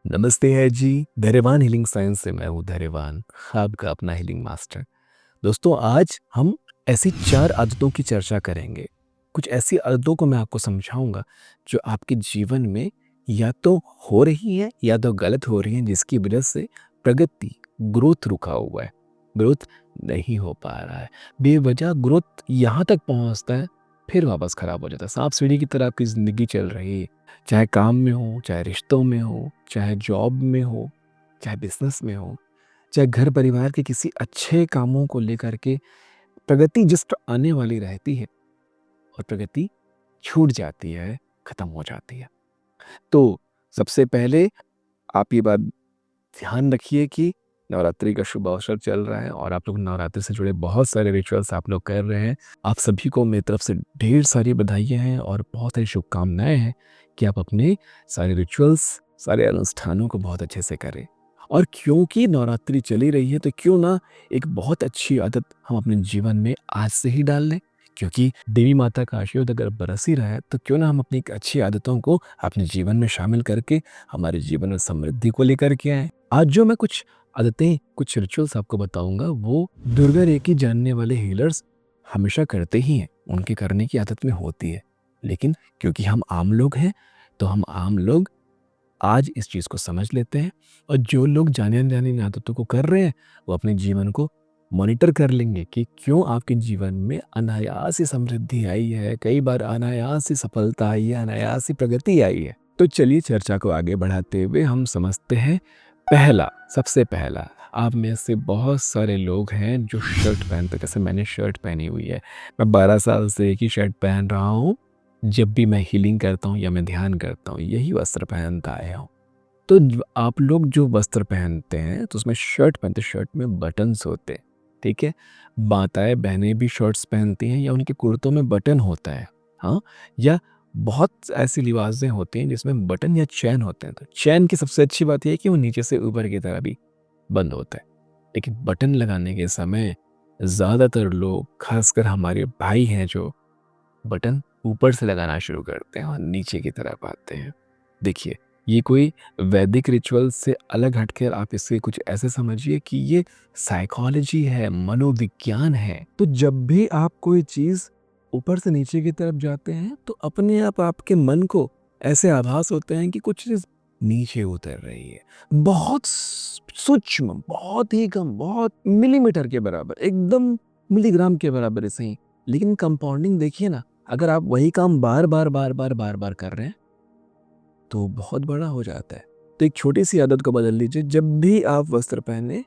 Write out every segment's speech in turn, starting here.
नमस्ते है जी। धैर्यवान हीलिंग साइंस से मैं हूँ धैर्यवान, आपका अपना हीलिंग मास्टर। दोस्तों, आज हम ऐसी 4 आदतों की चर्चा करेंगे। कुछ ऐसी आदतों को मैं आपको समझाऊँगा जो आपके जीवन में या तो हो रही हैं या तो गलत हो रही हैं, जिसकी वजह से प्रगति, ग्रोथ रुका हुआ है, ग्रोथ नहीं हो पा रहा है। बेवजह ग्रोथ यहाँ तक पहुँचता है, फिर वापस खराब हो जाता है। सांप सीढ़ी की तरह आपकी ज़िंदगी चल रही है। चाहे काम में हो, चाहे रिश्तों में हो, चाहे जॉब में हो, चाहे बिज़नेस में हो, चाहे घर परिवार के किसी अच्छे कामों को लेकर के प्रगति जस्ट आने वाली रहती है और प्रगति छूट जाती है, खत्म हो जाती है। तो सबसे पहले आप ये बात ध्यान रखिए कि नवरात्रि का शुभ अवसर चल रहा है और आप लोग नवरात्रि से जुड़े बहुत सारे रिचुअल्स आप लोग कर रहे हैं। आप सभी को मेरी तरफ से ढेर सारी बधाइयाँ हैं और बहुत सारी शुभकामनाएँ हैं कि आप अपने सारे रिचुअल्स, सारे अनुष्ठानों को बहुत अच्छे से करें। और क्योंकि नवरात्रि चली रही है तो क्यों ना एक बहुत अच्छी आदत हम अपने जीवन में आज से ही डाल लें। क्योंकि देवी माता का आशीर्वाद अगर बरस ही रहा है तो क्यों ना हम अपनी अच्छी आदतों को अपने जीवन में शामिल करके हमारे जीवन में समृद्धि को लेकर के आएँ। आज जो मैं कुछ आदतें, कुछ रिचुअल्स आपको बताऊंगा वो दुर्गा रेकी जानने वाले हीलर्स हमेशा करते ही हैं, उनके करने की आदत में होती है। लेकिन क्योंकि हम आम लोग हैं तो हम आम लोग आज इस चीज़ को समझ लेते हैं और जो लोग जाने अनजाने इन आदतों को कर रहे हैं वो अपने जीवन को मॉनिटर कर लेंगे कि क्यों आपके जीवन में अनायास ही समृद्धि आई है, कई बार अनायास ही सफलता आई है, अनायास ही प्रगति आई है। तो चलिए चर्चा को आगे बढ़ाते हुए हम समझते हैं। सबसे पहला, आप में से बहुत सारे लोग हैं जो शर्ट पहनते, जैसे मैंने शर्ट पहनी हुई है। मैं 12 साल से एक ही शर्ट पहन रहा हूँ। जब भी मैं हीलिंग करता हूँ या मैं ध्यान करता हूँ, यही वस्त्र पहनता आया हूँ। तो आप लोग जो वस्त्र पहनते हैं तो उसमें शर्ट पहनते, शर्ट में बटन्स होते हैं, ठीक है। माताएं बहनें भी शर्ट्स पहनती हैं या उनके कुर्तों में बटन होता है। हाँ, या बहुत ऐसी लिबासें होती हैं जिसमें बटन या चैन होते हैं। तो चैन की सबसे अच्छी बात यह है कि वो नीचे से ऊपर की तरह भी बंद होता है। लेकिन बटन लगाने के समय ज़्यादातर लोग, खासकर हमारे भाई हैं, जो बटन ऊपर से लगाना शुरू करते हैं और नीचे की तरफ आते हैं। देखिए, ये कोई वैदिक रिचुअल से अलग हटकर आप इसे कुछ ऐसे समझिए कि ये साइकोलॉजी है, मनोविज्ञान है। तो जब भी आप कोई चीज़ ऊपर से नीचे की तरफ जाते हैं तो अपने आप आपके मन को ऐसे आभास होते हैं कि कुछ चीज़ नीचे उतर रही है। बहुत सूक्ष्म, बहुत ही कम, बहुत मिलीमीटर के बराबर, एकदम मिलीग्राम के बराबर ऐसे ही। लेकिन कंपाउंडिंग देखिए ना, अगर आप वही काम बार-बार कर रहे हैं, तो बहुत बड़ा हो जाता है। तो एक छोटी-सी आदत को बदल लीजिए, जब भी आप वस्त्र पहने,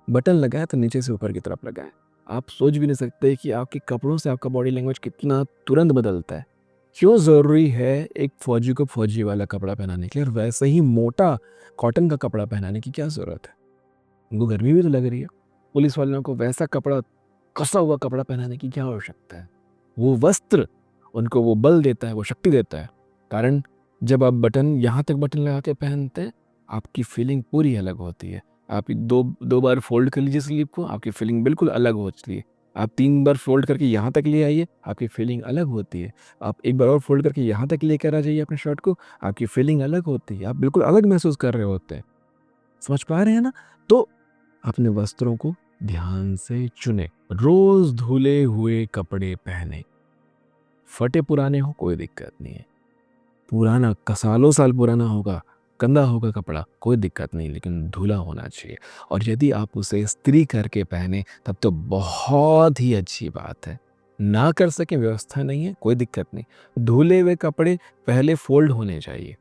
बटन लगाएँ तो नीचे से ऊपर की तरफ लगाएँ। आप सोच भी नहीं सकते कि आपके कपड़ों से आपका बॉडी लैंग्वेज कितना तुरंत बदलता है। क्यों ज़रूरी है एक फ़ौजी को फ़ौजी वाला कपड़ा पहनाने के लिए और वैसे ही मोटा कॉटन का कपड़ा पहनाने की क्या ज़रूरत है? उनको गर्मी भी तो लग रही है। पुलिस वालों को वैसा कपड़ा, कसा हुआ कपड़ा पहनाने की क्या आवश्यकता है? वो वस्त्र उनको वो बल देता है, वो शक्ति देता है। कारण जब आप बटन यहाँ तक बटन लगा के पहनते हैं, आपकी फीलिंग पूरी अलग होती है। आप 2 बार फ़ोल्ड कर लीजिए स्लीव को, आपकी फीलिंग बिल्कुल अलग होती है। आप 3 बार फ़ोल्ड करके यहाँ तक ले आइए, आपकी फीलिंग अलग होती है। आप 1 बार और फ़ोल्ड करके यहाँ तक लेकर आ जाइए अपने शर्ट को, आपकी फीलिंग अलग होती है। आप बिल्कुल अलग महसूस कर रहे होते हैं। समझ पा रहे हैं ना? तो अपने वस्त्रों को ध्यान से चुनें। रोज़ धुले हुए कपड़े पहने। फटे पुराने हो कोई दिक्कत नहीं है। पुराना सालों साल पुराना होगा, गंदा होगा कपड़ा, कोई दिक्कत नहीं, लेकिन धुला होना चाहिए। और यदि आप उसे इस्त्री करके पहने तब तो बहुत ही अच्छी बात है। ना कर सकें, व्यवस्था नहीं है, कोई दिक्कत नहीं। धुले हुए कपड़े पहले फ़ोल्ड होने चाहिए,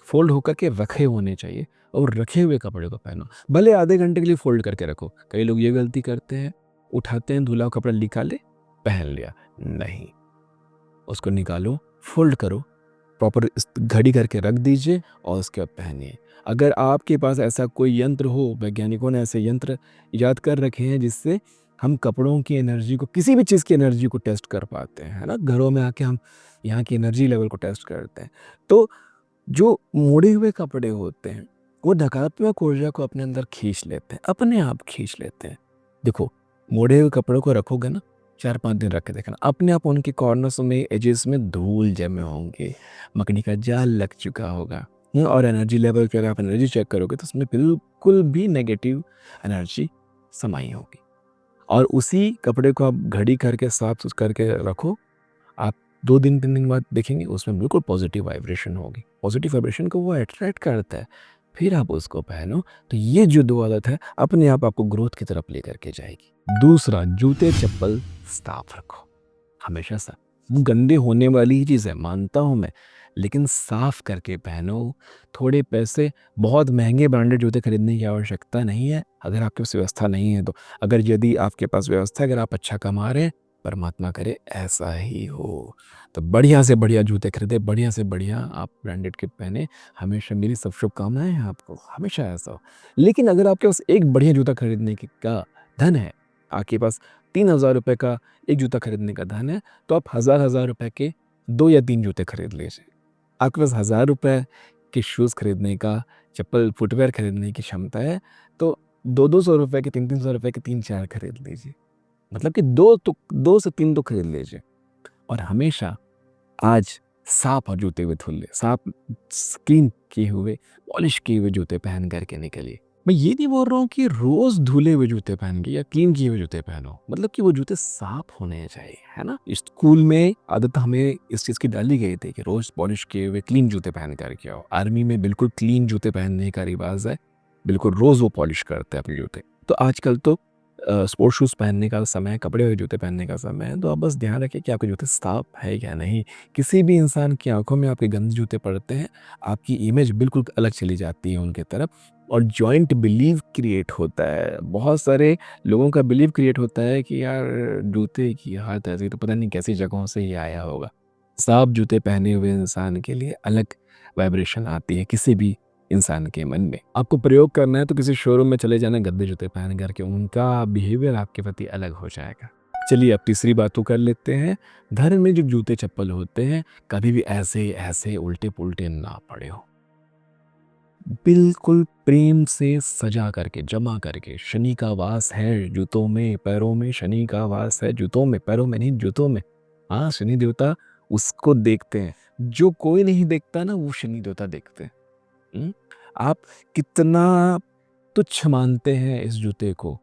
फ़ोल्ड होकर के रखे होने चाहिए और रखे हुए कपड़े को पहनो। भले आधे घंटे के लिए फ़ोल्ड करके रखो। कई लोग ये गलती करते हैं, उठाते हैं, धुला हुआ कपड़ा निकाले, पहन लिया। नहीं, उसको निकालो, फ़ोल्ड करो, प्रॉपर घड़ी करके रख दीजिए और उसके बाद पहनिए। अगर आपके पास ऐसा कोई यंत्र हो, वैज्ञानिकों ने ऐसे यंत्र ईजाद कर रखे हैं जिससे हम कपड़ों की एनर्जी को, किसी भी चीज़ की एनर्जी को टेस्ट कर पाते हैं, है ना? घरों में आके हम यहाँ की एनर्जी लेवल को टेस्ट करते हैं। तो जो मोड़े हुए कपड़े होते हैं, वो नकारात्मक ऊर्जा को अपने अंदर खींच लेते हैं, अपने आप खींच लेते हैं। देखो, मोड़े हुए कपड़ों को रखोगे ना, 4-5 दिन रख के देखना, अपने आप उनके कॉर्नर्स में, एजेस में धूल जमे होंगे, मकड़ी का जाल लग चुका होगा। और एनर्जी लेवल पे अगर आप एनर्जी चेक करोगे तो उसमें बिल्कुल भी नेगेटिव एनर्जी समाई होगी। और उसी कपड़े को आप घड़ी करके साफ करके रखो, आप 2 दिन 3 दिन बाद देखेंगे उसमें बिल्कुल पॉजिटिव वाइब्रेशन होगी। पॉजिटिव वाइब्रेशन को वो अट्रैक्ट करता है, फिर आप उसको पहनो, तो ये जो 2 आदत है अपने आप आपको ग्रोथ की तरफ लेकर के जाएगी। दूसरा, जूते चप्पल साफ रखो, हमेशा साफ। वो गंदे होने वाली ही चीज़ है, मानता हूँ मैं, लेकिन साफ करके पहनो। थोड़े पैसे, बहुत महंगे ब्रांडेड जूते खरीदने की आवश्यकता नहीं है अगर आपके पास व्यवस्था नहीं है तो। अगर यदि आपके पास व्यवस्था है, अगर आप अच्छा कमा रहे हैं, परमात्मा करे ऐसा ही हो, तो बढ़िया से बढ़िया जूते खरीदे, बढ़िया से बढ़िया आप ब्रांडेड के पहने। हमेशा मेरी सब शुभकामनाएं हैं आपको, हमेशा ऐसा हो। लेकिन अगर आपके पास एक बढ़िया जूता खरीदने का धन है, आपके पास 3,000 रुपये का एक जूता खरीदने का धन है, तो आप हज़ार रुपए के 2 या 3 जूते खरीद लीजिए। आपके पास 1,000 रुपये के शूज़ खरीदने का, चप्पल फुटवेयर खरीदने की क्षमता है, तो 200-200 रुपये के, 300-300 रुपये के 3-4 खरीद लीजिए। मतलब कि 2 से 3 तो खरीद लीजिए। और हमेशा आज साफ और जूते हुए धुले, साफ क्लीन किए हुए, पॉलिश किए हुए जूते पहन करके निकलिए। मैं ये नहीं बोल रहा हूँ कि रोज धुले हुए जूते पहन के या क्लीन किए हुए जूते पहनो, मतलब कि वो जूते साफ होने चाहिए, है ना। स्कूल में आदत हमें इस चीज़ की डाली गई थी कि रोज पॉलिश किए हुए क्लीन जूते पहन करके आओ। आर्मी में बिल्कुल क्लीन जूते पहनने का रिवाज है, बिल्कुल रोज वो पॉलिश करते हैं अपने जूते। तो आजकल तो स्पोर्ट्स शूज़ पहनने का समय है, कपड़े हुए जूते पहनने का समय है, तो आप बस ध्यान रखें कि आपके जूते साफ है या नहीं। किसी भी इंसान की आंखों में आपके गंदे जूते पड़ते हैं, आपकी इमेज बिल्कुल अलग चली जाती है उनके तरफ, और जॉइंट बिलीव क्रिएट होता है। बहुत सारे लोगों का बिलीव क्रिएट होता है कि यार जूते की हालत ऐसी, तो पता नहीं कैसी जगहों से ये आया होगा। साफ जूते पहने हुए इंसान के लिए अलग वाइब्रेशन आती है किसी भी इंसान के मन में। आपको प्रयोग करना है तो किसी शोरूम में चले जाना गंदे जूते पहन करके, उनका बिहेवियर आपके प्रति अलग हो जाएगा। चलिए अब तीसरी बात तो कर लेते हैं। घर में जो जूते चप्पल होते हैं, कभी भी ऐसे ऐसे उल्टे पुल्टे ना पड़े हो, बिल्कुल प्रेम से सजा करके, जमा करके। शनि का वास है जूतों में, पैरों में। शनि का वास है जूतों में, पैरों में नहीं, जूतों में। हाँ, शनि देवता उसको देखते हैं, जो कोई नहीं देखता ना, वो शनि देवता देखते हैं। हुँ? आप कितना तुच्छ मानते हैं इस जूते को,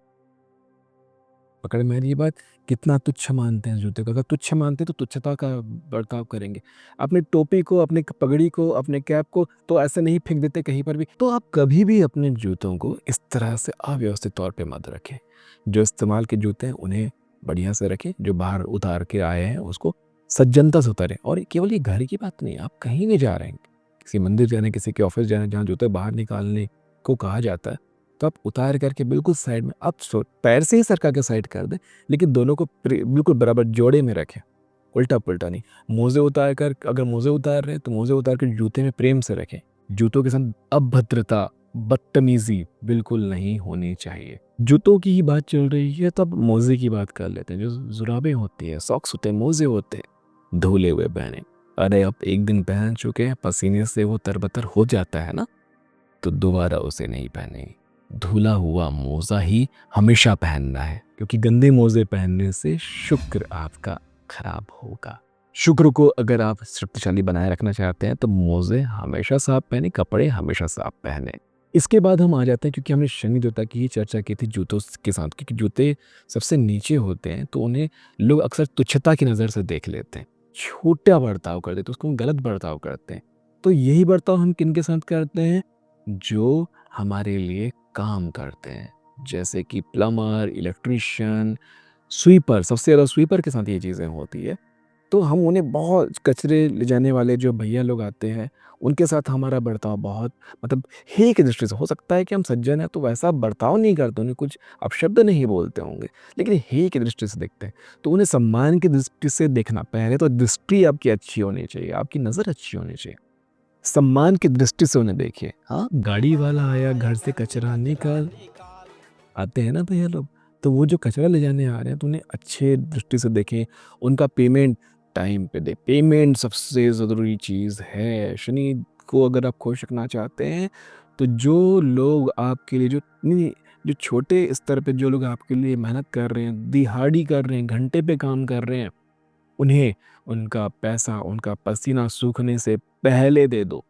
पकड़ में आ रही है बात? कितना तुच्छ मानते हैं इस जूते को। अगर तुच्छ मानते हैं तो तुच्छता का बर्ताव करेंगे। अपनी टोपी को, अपनी पगड़ी को, अपने कैप को तो ऐसे नहीं फेंक देते कहीं पर भी। तो आप कभी भी अपने जूतों को इस तरह से अव्यवस्थित तौर पे मत रखें। जो इस्तेमाल के जूते हैं उन्हें बढ़िया से रखें, जो बाहर उतार के आए हैं उसको सज्जनता से उतारें। और केवल ये घर की बात नहीं, आप कहीं भी जा रहे हैं, किसी मंदिर जाने, किसी के ऑफिस जाने, जहाँ जूते बाहर निकालने को कहा जाता है, तो आप उतार करके बिल्कुल साइड में, आप पैर से ही सरका के साइड कर दें, लेकिन दोनों को बिल्कुल बराबर जोड़े में रखें, उल्टा पुल्टा नहीं। मोजे उतार कर, अगर मोजे उतार रहे हैं तो मोजे उतार कर जूते में प्रेम से रखें। जूतों के साथ अभद्रता, बदतमीजी बिल्कुल नहीं होनी चाहिए। जूतों की ही बात चल रही है तो अब मोजे की बात कर लेते हैं। जो जुराबें होती है, सॉक्स होते हैं, मोजे होते हैं, धुले हुए पहने। अरे अब एक दिन पहन चुके हैं, पसीने से वो तरबतर हो जाता है ना, तो दोबारा उसे नहीं पहने। धुला हुआ मोजा ही हमेशा पहनना है, क्योंकि गंदे मोजे पहनने से शुक्र आपका खराब होगा। शुक्र को अगर आप शक्तिशाली बनाए रखना चाहते हैं तो मोजे हमेशा साफ पहने, कपड़े हमेशा साफ पहने। इसके बाद हम आ जाते हैं, क्योंकि हमने शनि देवता की ही चर्चा की थी जूतों के साथ, क्योंकि जूते सबसे नीचे होते हैं तो उन्हें लोग अक्सर तुच्छता की नज़र से देख लेते हैं, छोटा बर्ताव कर देते हैं, उसको गलत बर्ताव करते हैं। तो यही बर्ताव हम किन के साथ करते हैं? जो हमारे लिए काम करते हैं, जैसे कि प्लम्बर, इलेक्ट्रिशियन, स्वीपर। सबसे ज़्यादा स्वीपर के साथ ये चीज़ें होती है। तो हम उन्हें, बहुत कचरे ले जाने वाले जो भैया लोग आते हैं, उनके साथ हमारा बर्ताव बहुत, मतलब हेय की दृष्टि से। हो सकता है कि हम सज्जन हैं तो वैसा बर्ताव नहीं करते, उन्हें कुछ अपशब्द नहीं बोलते होंगे, लेकिन हेय की दृष्टि से देखते हैं। तो उन्हें सम्मान की दृष्टि से देखना, पहले तो दृष्टि आपकी अच्छी होनी चाहिए, आपकी नज़र अच्छी होनी चाहिए। सम्मान की दृष्टि से उन्हें देखिए। हाँ, गाड़ी वाला आया घर से कचरा निकाल, आते हैं ना भैया लोग, तो वो जो कचरा ले जाने आ रहे हैं तो उन्हें अच्छे दृष्टि से देखें, उनका पेमेंट टाइम पे दें। पेमेंट सबसे ज़रूरी चीज़ है। शनि को अगर आप खुश रखना चाहते हैं, तो जो लोग आपके लिए, जो नहीं, जो छोटे स्तर पे जो लोग आपके लिए मेहनत कर रहे हैं, दिहाड़ी कर रहे हैं, घंटे पे काम कर रहे हैं, उन्हें उनका पैसा, उनका पसीना सूखने से पहले दे दो।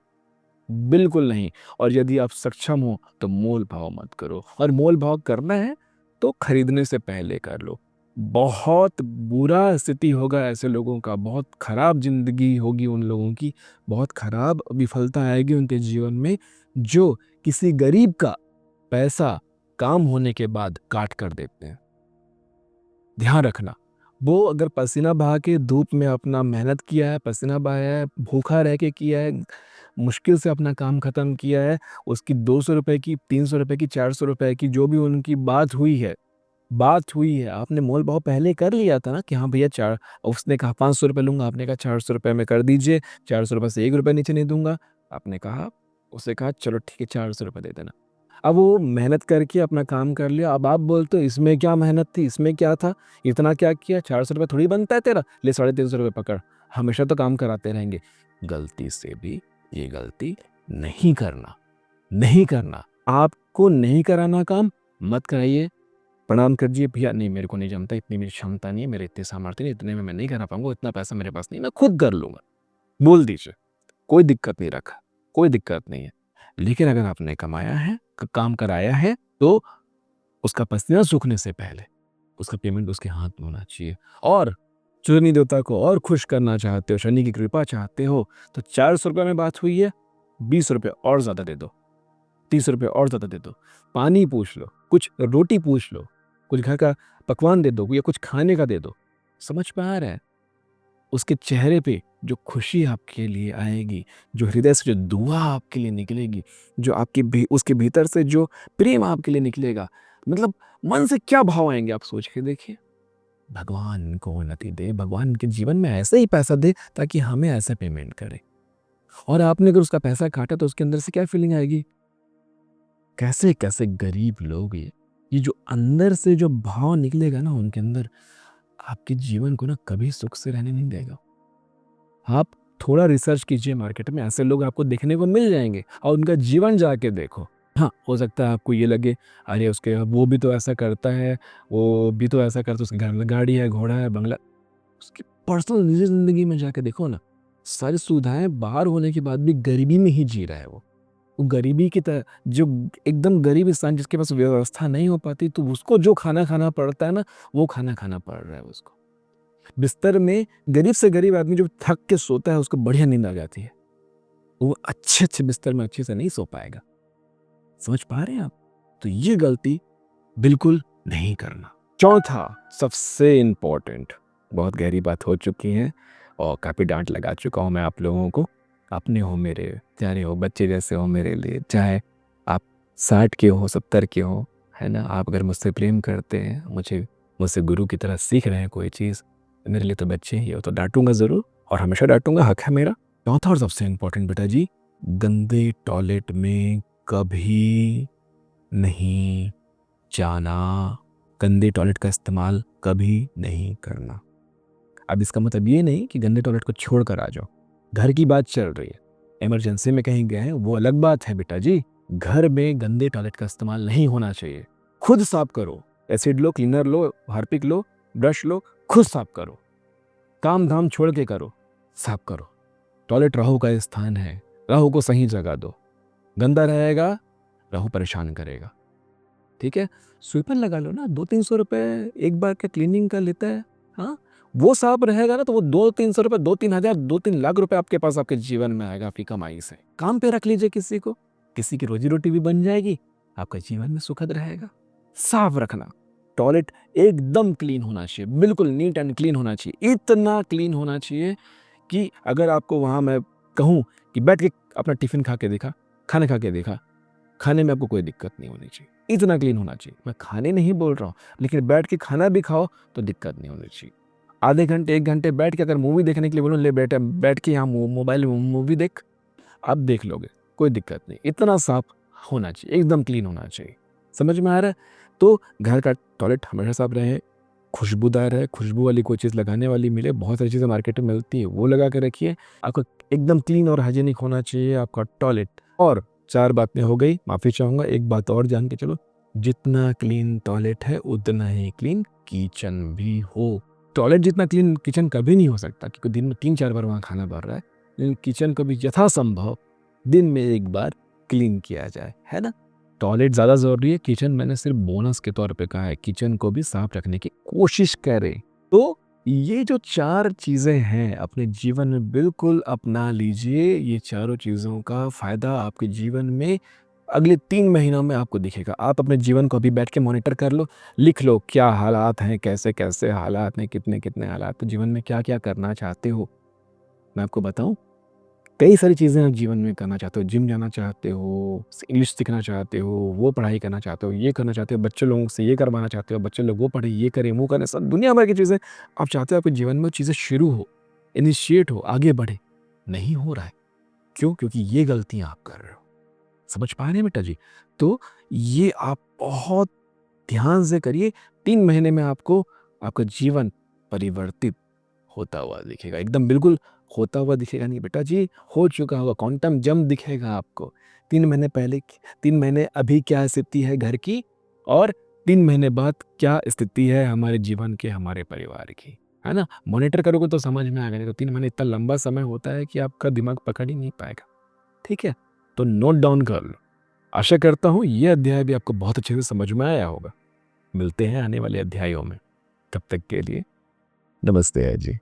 बिल्कुल नहीं। और यदि आप सक्षम हो तो मोल भाव मत करो, और मोल भाव करना है तो खरीदने से पहले कर लो। बहुत बुरा स्थिति होगा ऐसे लोगों का, बहुत खराब जिंदगी होगी उन लोगों की, बहुत खराब विफलता आएगी उनके जीवन में, जो किसी गरीब का पैसा काम होने के बाद काट कर देते हैं। ध्यान रखना, वो अगर पसीना बहा के धूप में अपना मेहनत किया है, पसीना बहाया है, भूखा रह के किया है, मुश्किल से अपना काम खत्म किया है, उसकी 200 रुपए की, 300 रुपए की, 400 रुपए की जो भी उनकी बात हुई है, आपने मोल भाव पहले कर लिया था ना कि हाँ भैया, चार, उसने कहा 500 रुपए लूंगा, आपने कहा 400 रुपए में कर दीजिए, 400 रुपए से 1 रुपए नीचे नहीं दूंगा, आपने कहा, उसे कहा चलो ठीक है 400 रुपए दे देना। अब वो मेहनत करके अपना काम कर लिया, अब आप बोलते हो इसमें क्या मेहनत थी, इसमें क्या था, इतना क्या किया, 400 रुपये थोड़ी बनता है तेरा, ले 350 रुपये पकड़, हमेशा तो काम कराते रहेंगे। गलती से भी ये गलती नहीं करना, नहीं करना, आपको नहीं कराना काम, मत कराइए। प्रणाम करिए, भैया नहीं मेरे को नहीं जमता, इतनी मेरी क्षमता नहीं है, मेरे इतने सामर्थ्य नहीं, इतने में मैं नहीं करा पाऊंगा, इतना पैसा मेरे पास नहीं, मैं खुद कर लूंगा, बोल दीजिए, कोई दिक्कत नहीं रखा, कोई दिक्कत नहीं है। लेकिन अगर आपने कमाया है, काम कराया है, तो उसका पसीना सूखने से पहले उसका पेमेंट उसके हाथ में होना चाहिए। और शनि देवता को और खुश करना चाहते हो, शनि की कृपा चाहते हो, तो 400 रुपये में बात हुई है, 20 रुपये और ज़्यादा दे दो, 30 रुपये और ज़्यादा दे दो, पानी पूछ लो, कुछ रोटी पूछ लो, कुछ घर का पकवान दे दो, या कुछ खाने का दे दो। समझ में आ रहा है? उसके चेहरे पे जो खुशी आपके लिए आएगी, जो हृदय से जो दुआ आपके लिए निकलेगी, जो उसके भीतर से जो प्रेम आपके लिए निकलेगा, मतलब मन से क्या भाव आएंगे आप सोच के देखिए। भगवान को उन्नति दे, भगवान इनके जीवन में ऐसे ही पैसा दे ताकि हमें ऐसा पेमेंट करे। और आपने अगर उसका पैसा काटा तो उसके अंदर से क्या फीलिंग आएगी? कैसे कैसे गरीब लोग ये जो अंदर से जो भाव निकलेगा ना उनके अंदर, आपके जीवन को ना कभी सुख से रहने नहीं देगा। आप थोड़ा रिसर्च कीजिए, मार्केट में ऐसे लोग आपको देखने को मिल जाएंगे, और उनका जीवन जाके देखो। हाँ, हो सकता है आपको ये लगे अरे उसके वो भी तो ऐसा करता है, वो भी तो ऐसा करता है, उसके घर में गाड़ी है, घोड़ा है, बंगला, उसकी पर्सनल निजी जिंदगी में जाके देखो ना, सारी सुविधाएं बाहर होने के बाद भी गरीबी में ही जी रहा है वो गरीबी की तरह, जो एकदम गरीब इंसान जिसके पास व्यवस्था नहीं हो पाती, तो उसको जो खाना खाना पड़ता है ना, वो खाना खाना पड़ रहा है उसको। बिस्तर में गरीब से गरीब आदमी जो थक के सोता है, उसको बढ़िया नींद आ जाती है, वो अच्छे अच्छे बिस्तर में अच्छे से नहीं सो पाएगा। समझ पा रहे हैं आप? तो ये गलती बिल्कुल नहीं करना। चौथा, सबसे इंपॉर्टेंट, बहुत गहरी बात हो चुकी है और काफ़ी डांट लगा चुका हूँ मैं आप लोगों को, अपने हो, मेरे प्यारे हो, बच्चे जैसे हो मेरे लिए, चाहे आप 60 के हो, 70 के हो, है ना, आप अगर मुझसे प्रेम करते हैं, मुझसे गुरु की तरह सीख रहे हैं कोई चीज़, मेरे लिए तो बच्चे ही हो, तो डांटूंगा ज़रूर, और हमेशा डांटूंगा, हक है मेरा। चौथा और सबसे इंपॉर्टेंट बेटा जी, गंदे टॉयलेट में कभी नहीं जाना, गंदे टॉयलेट का इस्तेमाल कभी नहीं करना। अब इसका मतलब ये नहीं कि गंदे टॉयलेट को छोड़ कर आ जाओ, घर की बात चल रही है, इमरजेंसी में कहीं गए हैं वो अलग बात है बेटा जी। घर में गंदे टॉयलेट का इस्तेमाल नहीं होना चाहिए। खुद साफ करो, एसिड लो, क्लीनर लो, हार्पिक लो, ब्रश लो, खुद साफ करो, काम धाम छोड़ के करो, साफ करो। टॉयलेट राहु का स्थान है, राहु को सही जगह दो, गंदा रहेगा राहु परेशान करेगा, ठीक है। स्वीपर लगा लो ना, 200-300 रुपए एक बार का क्लीनिंग का लेता है, हाँ, वो साफ रहेगा ना, तो वो 200-300 रुपए, 2-3 हज़ार, 2-3 लाख रुपए आपके पास आपके जीवन में आएगा आपकी कमाई से। काम पे रख लीजिए किसी को, किसी की रोजी रोटी भी बन जाएगी, आपका जीवन में सुखद रहेगा। साफ रखना, टॉयलेट एकदम क्लीन होना चाहिए, बिल्कुल नीट एंड क्लीन होना चाहिए, इतना क्लीन होना चाहिए कि अगर आपको वहाँ मैं कहूँ कि बैठ के अपना टिफिन खा के देखा, खाना खा के देखा, खाने में आपको कोई दिक्कत नहीं होनी चाहिए, इतना क्लीन होना चाहिए। मैं खाने नहीं बोल रहा हूँ, लेकिन बैठ के खाना भी खाओ तो दिक्कत नहीं होनी चाहिए। आधे घंटे 1 घंटे बैठ के अगर मूवी देखने के लिए बोलूँ, ले बेटा बैठ के यहाँ मोबाइल में मूवी देख, आप देख लोगे, कोई दिक्कत नहीं, इतना साफ होना चाहिए, एकदम क्लीन होना चाहिए। समझ में आ रहा है? तो घर का टॉयलेट हमेशा साफ रहे, खुशबूदार है, खुशबू वाली कोई चीज़ लगाने वाली मिले, बहुत सारी चीज़ें मार्केट में मिलती है, वो लगा के रखिए। आपका एकदम क्लीन और हाइजीनिक होना चाहिए आपका टॉयलेट। और 4 बातें हो गई, माफ़ी चाहूँगा, एक बात और जान के चलो, जितना क्लीन टॉयलेट है उतना ही क्लीन किचन भी हो। टॉयलेट जितना क्लीन किचन कभी नहीं हो सकता, क्योंकि दिन में 3-4 बार वहाँ खाना बन रहा है, लेकिन किचन को भी यथासंभव दिन में एक बार क्लीन किया जाए, है ना? टॉयलेट ज़्यादा ज़रूरी है, किचन मैंने सिर्फ बोनस के तौर पे कहा है, किचन को भी साफ रखने की कोशिश करें। तो ये जो 4 चीज़ें हैं अपने जीवन में बिल्कुल अपना लीजिए, ये चारों चीज़ों का फ़ायदा आपके जीवन में अगले 3 महीनों में आपको दिखेगा। आप अपने जीवन को अभी बैठ के मॉनिटर कर लो, लिख लो क्या हालात हैं, कैसे-कैसे हालात हैं, कितने-कितने हालात, तो जीवन में क्या-क्या करना चाहते हो? मैं आपको बताऊँ? कई सारी चीज़ें आप जीवन में करना चाहते हो, जिम जाना चाहते हो, इंग्लिश सीखना चाहते हो, वो पढ़ाई करना चाहते हो, ये करना चाहते हो, बच्चे लोगों से ये करवाना चाहते हो, बच्चे लोग वो पढ़ें, ये करें, वो करें, सब दुनिया भर की चीज़ें आप चाहते हो आपके जीवन में वो चीज़ें शुरू हो, इनिशिएट हो, आगे बढ़े। नहीं हो रहा है। क्यों? क्योंकि ये गलतियाँ आप कर रहे हो। समझ पा रहे हैं बेटा जी? तो ये आप बहुत ध्यान से करिए, 3 महीने में आपको आपका जीवन परिवर्तित होता हुआ दिखेगा। एकदम बिल्कुल होता हुआ दिखेगा नहीं बेटा जी, हो चुका होगा, क्वांटम जंप दिखेगा आपको। 3 महीने पहले 3 महीने अभी क्या स्थिति है घर की और 3 महीने बाद क्या स्थिति है हमारे जीवन की, हमारे परिवार की, है ना? मॉनिटर करोगे तो समझ में आएगा, नहीं तो 3 महीने इतना लंबा समय होता है कि आपका दिमाग पकड़ ही नहीं पाएगा। ठीक है? तो नोट डाउन कर लो। आशा करता हूँ ये अध्याय भी आपको बहुत अच्छे से समझ में आया होगा। मिलते हैं आने वाले अध्यायों में। तब तक के लिए नमस्ते जी।